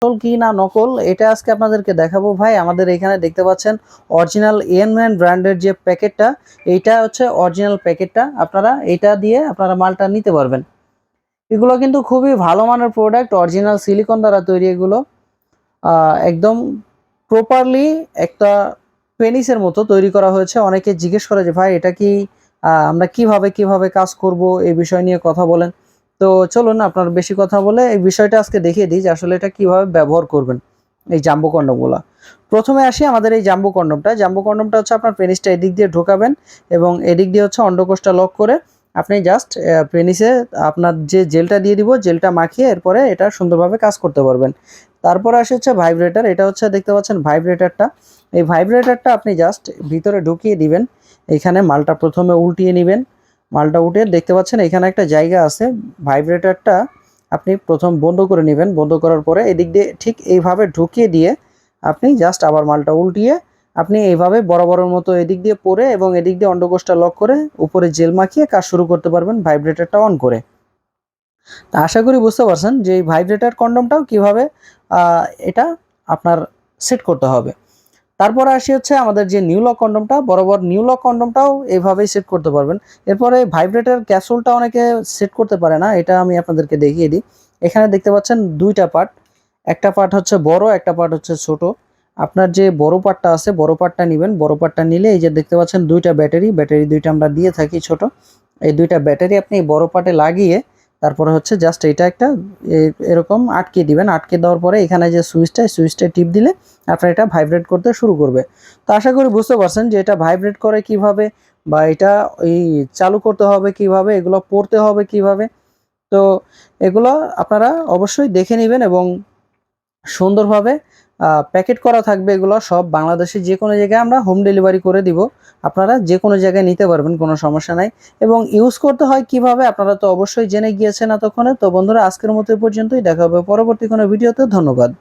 আসল কি না নকল এটা আজকে আপনাদেরকে দেখাবো ভাই। আমাদের এখানে দেখতে পাচ্ছেন অরিজিনাল এএনএন ব্র্যান্ডের যে প্যাকেটটা, এইটা হচ্ছে অরিজিনাল প্যাকেটটা। আপনারা এটা দিয়ে আপনারা মালটা নিতে পারবেন। এগুলো কিন্তু খুবই ভালো মানের প্রোডাক্ট, অরিজিনাল সিলিকন দ্বারা তৈরি এগুলো। একদম প্রপারলি একটা পেনিসের মতো তৈরি করা হয়েছে। অনেকে জিজ্ঞেস করে যে ভাই এটা কি আমরা কিভাবে কাজ করব, এই বিষয় নিয়ে কথা বলেন। তো চলুন আপনার বেশি কথা বলে এই বিষয়টা আজকে দেখিয়ে দিই যে আসলে এটা কিভাবে ব্যবহার করবেন, এই জাম্বো কন্ডমগুলো। প্রথমে আসি আমাদের এই জাম্বো কন্ডমটা। জাম্বো কন্ডমটা হচ্ছে আপনার পেনিসটা এদিক দিয়ে ঢোকাবেন এবং এদিক দিয়ে হচ্ছে অন্ডকোষটা লক করে আপনি জাস্ট পেনিসে আপনার যে জেলটা দিয়ে দিব, জেলটা মাখিয়ে এরপরে এটা সুন্দরভাবে কাজ করতে পারবেন। তারপরে আসে হচ্ছে ভাইব্রেটর। এটা হচ্ছে দেখতে পাচ্ছেন ভাইব্রেটরটা। এই ভাইব্রেটরটা আপনি জাস্ট ভিতরে ঢুকিয়ে দিবেন। এইখানে মালটা প্রথমে উল্টিয়ে নেবেন। মালটা উঠে দেখতে পাচ্ছেন এখানে একটা জায়গা আছে। ভাইব্রেটরটা আপনি প্রথম বন্ধ করে নেবেন। বন্ধ করার পরে এদিক দিয়ে ঠিক এইভাবে ঢুকিয়ে দিয়ে আপনি জাস্ট আবার মালটা উল্টিয়ে আপনি এইভাবে বরাবরের মতো এদিক দিয়ে পরে এবং এদিক দিয়ে অন্ডকোষটা লক করে উপরে জেল মাখিয়ে কাজ শুরু করতে পারবেন ভাইব্রেটরটা অন করে। তা আশা করি বুঝতে পারছেন যে এই ভাইব্রেটর কন্ডমটাও কিভাবে এটা আপনার সেট করতে হবে। তারপরে আসি হচ্ছে আমাদের যে নিউ লক কন্ডমটা, বরাবর নিউ লক কন্ডমটাও এইভাবেই সেট করতে পারবেন। এরপরে ভাইব্রেটর ক্যাপসুলটা অনেকে সেট করতে পারে না, এটা আমি আপনাদেরকে দেখিয়ে দিই। এখানে দেখতে পাচ্ছেন দুইটা পার্ট, একটা পার্ট হচ্ছে বড়, একটা পার্ট হচ্ছে ছোট। আপনার যে বড় পার্টটা আছে, বড় পার্টটা নেবেন। বড় পার্টটা নিলে এই যে দেখতে পাচ্ছেন দুইটা ব্যাটারি, ব্যাটারি দুইটা আমরা দিয়ে থাকি ছোট। এই দুইটা ব্যাটারি আপনি বড় পার্টে লাগিয়ে তারপরে হচ্ছে জাস্ট এটা একটা এরকম আটকে দিবেন। আটকে দেওয়ার পরে এখানে যে সুইচটা টিপ দিলে আপনার এটা ভাইব্রেট করতে শুরু করবে। তো আশা করি বুঝতে পারছেন যে এটা ভাইব্রেট করে কিভাবে, বা এটা এই চালু করতে হবে কিভাবে, এগুলো পড়তে হবে কিভাবে। তো এগুলো আপনারা অবশ্যই দেখে নেবেন এবং সুন্দরভাবে প্যাকেট করা থাকবে। এগুলো সব বাংলাদেশের যে কোনো জায়গায় আমরা হোম ডেলিভারি করে দিব। আপনারা যে কোনো জায়গায় নিতে পারবেন, কোনো সমস্যা নাই। এবং ইউজ করতে হয় কিভাবে আপনারা তো অবশ্যই জেনে গিয়েছেন এতক্ষণে। তো বন্ধুরা আজকের মতো এই পর্যন্তই, দেখা হবে পরবর্তী কোনো ভিডিওতে। ধন্যবাদ।